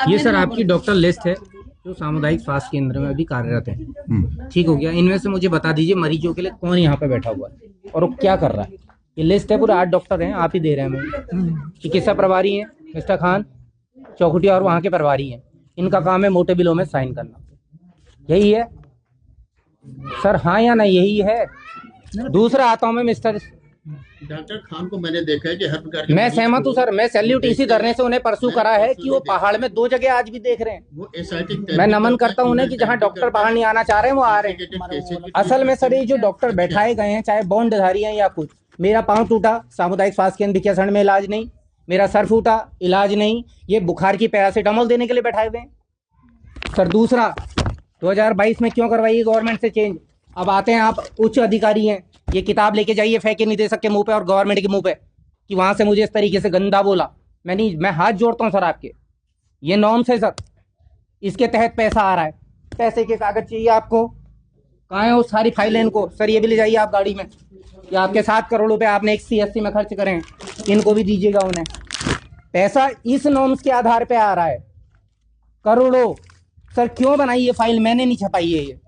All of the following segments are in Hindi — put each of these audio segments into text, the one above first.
ये सर आपकी डॉक्टर लिस्ट है जो सामुदायिक स्वास्थ्य केंद्र में अभी कार्यरत है। ठीक हो गया। इनमें से मुझे बता दीजिए मरीजों के लिए कौन यहाँ पे बैठा हुआ है और वो क्या कर रहा है। ये लिस्ट है, पूरे 8 डॉक्टर हैं, आप ही दे रहे हैं मुझे। चिकित्सा प्रभारी हैं मिस्टर खान चौखुटिया और वहाँ के प्रभारी हैं। इनका काम है मोटे बिलों में साइन करना। यही है सर, हाँ या नहीं? यही है। दूसरा आता हूँ मैं मिस्टर डॉक्टर खान को मैंने देखा है कि हर प्रकार के मैं सहमत हूँ सर। मैं सैल्यूट इसी धरने से उन्हें परसू करा है कि वो पहाड़ में 2 जगह आज भी देख रहे हैं। वो एसआईटी मैं नमन करता हूँ उन्हें कि जहाँ डॉक्टर पहाड़ नहीं आना चाह रहे हैं वो आ रहे हैं। असल में सर ये जो डॉक्टर बैठाए गए हैं, चाहे बॉन्डधारी हैं या कुछ, मेरा पाँव टूटा सामुदायिक स्वास्थ्य केंद्र भिकियासैंण में इलाज नहीं, मेरा सर फूटा इलाज नहीं, ये बुखार की पैरासीटामोल देने के लिए बैठाए हुए हैं सर। दूसरा 2022 में क्यों करवाइए गवर्नमेंट से चेंज? अब आते हैं, आप उच्च अधिकारी हैं, ये किताब लेके जाइए फेंके निदेशक के मुंह पे और गवर्नमेंट के मुंह पे कि वहां से मुझे इस तरीके से गंदा बोला। मैं हाथ जोड़ता हूं सर आपके, ये नॉर्म्स है सर, इसके तहत पैसा आ रहा है। पैसे के कागज चाहिए आपको, कहाँ है वो सारी फाइलें इनको? सर ये भी ले जाइए आप गाड़ी में। या आपके 7 करोड़ रुपए आपने एक CSC में खर्च करें, इनको भी दीजिएगा उन्हें। पैसा इस नॉर्म्स के आधार पे आ रहा है, करोड़ों। सर क्यों बनाई ये फाइल? मैंने नहीं छपाई है ये,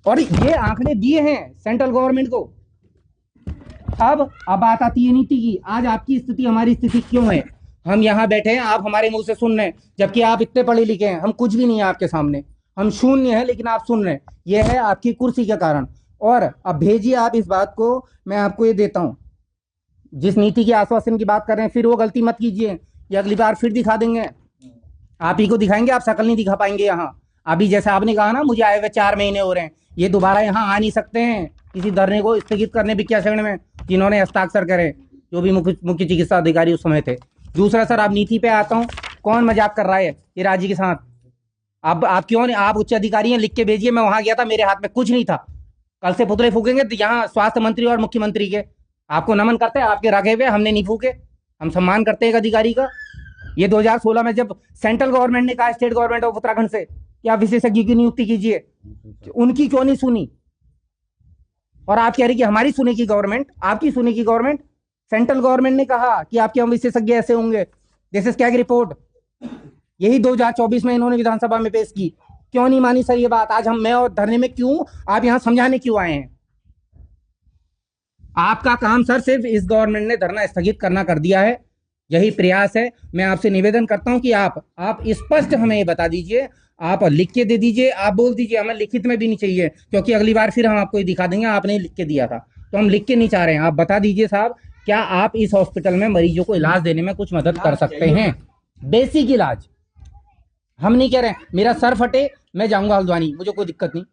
और ये आंकड़े दिए हैं सेंट्रल गवर्नमेंट को। अब बात आती है नीति की। आज आपकी स्थिति हमारी स्थिति क्यों है? हम यहाँ बैठे हैं, आप हमारे मुंह से सुन रहे हैं, जबकि आप इतने पढ़े लिखे हैं, हम कुछ भी नहीं है आपके सामने, हम शून्य है, लेकिन आप सुन रहे हैं। यह है आपकी कुर्सी के कारण। और अब भेजिए आप इस बात को, मैं आपको ये देता हूं, जिस नीति के आश्वासन की बात कर रहे हैं, फिर वो गलती मत कीजिए। ये अगली बार फिर दिखा देंगे, आप ही को दिखाएंगे, आप शकल नहीं दिखा पाएंगे यहाँ। अभी जैसे आपने कहा ना, मुझे आए हुए 4 महीने हो रहे हैं, ये दोबारा यहाँ आ नहीं सकते हैं किसी धरने को स्थगित करने भिकियासैंण में, जिन्होंने हस्ताक्षर करे, जो भी मुख्य चिकित्सा अधिकारी उस समय थे। दूसरा सर, आप नीति पे आता हूँ, कौन मजाक कर रहा है ये राज्य के साथ? आप क्यों नहीं? आप उच्च अधिकारी हैं, लिख के भेजिए। मैं वहां गया था, मेरे हाथ में कुछ नहीं था। कल से पुतले फूकेंगे तो यहाँ स्वास्थ्य मंत्री और मुख्यमंत्री के। आपको नमन करते हैं, आपके रखे हुए, हमने नहीं फूके। हम सम्मान करते हैं एक अधिकारी का। ये 2016 में जब सेंट्रल गवर्नमेंट ने कहा स्टेट गवर्नमेंट ऑफ उत्तराखंड से कि आप विशेषज्ञ की नियुक्ति कीजिए, उनकी क्यों नहीं सुनी? और आप कह रही कि हमारी सुनी की गवर्नमेंट, आपकी सुनी की गवर्नमेंट। सेंट्रल गवर्नमेंट ने कहा कि आपके हम विशेषज्ञ ऐसे होंगे। दिस इज क्या रिपोर्ट, यही 2024 में इन्होंने विधानसभा में पेश की। क्यों नहीं मानी सर ये बात? आज मैं और धरने में क्यों, आप यहां समझाने क्यों आए हैं? आपका काम सर सिर्फ इस गवर्नमेंट ने धरना स्थगित करना कर दिया है, यही प्रयास है। मैं आपसे निवेदन करता हूं कि आप स्पष्ट हमें ये बता दीजिए, आप लिख के दे दीजिए, आप बोल दीजिए, हमें लिखित में भी नहीं चाहिए, क्योंकि अगली बार फिर हम आपको ये दिखा देंगे आपने लिख के दिया था, तो हम लिख के नहीं चाह रहे हैं। आप बता दीजिए साहब, क्या आप इस हॉस्पिटल में मरीजों को इलाज देने में कुछ मदद कर सकते हैं? बेसिक इलाज। हम नहीं कह रहे हैं मेरा सर फटे मैं जाऊंगा हल्द्वानी, मुझे कोई दिक्कत नहीं,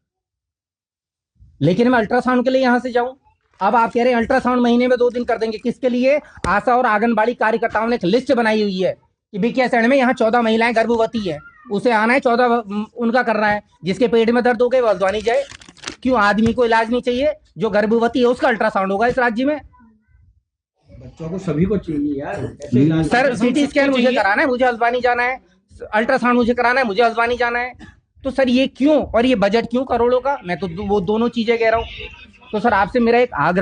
लेकिन मैं अल्ट्रासाउंड के लिए यहां से जाऊं। अब आप कह रहे हैं अल्ट्रासाउंड महीने में 2 दिन कर देंगे। किसके लिए? आशा और आंगनबाड़ी कार्यकर्ताओं ने एक लिस्ट बनाई हुई है कि भिकियासैंण में यहाँ 14 महिलाएं गर्भवती है, उसे आना है, 14 उनका करना है। जिसके पेट में दर्द हो गए वो हल्द्वानी जाए। क्यों आदमी को इलाज नहीं चाहिए? जो गर्भवती है उसका अल्ट्रासाउंड होगा इस राज्य में। बच्चों को सभी को चाहिए यार। सर सीटी स्कैन मुझे कराना है, मुझे हल्द्वानी जाना है। अल्ट्रासाउंड मुझे कराना है, मुझे हल्द्वानी जाना है। तो सर ये क्यों? और ये बजट क्यों करोड़ों का? मैं तो वो दोनों चीजें कह रहा हूँ। तो सर आपसे मेरा एक आग्रह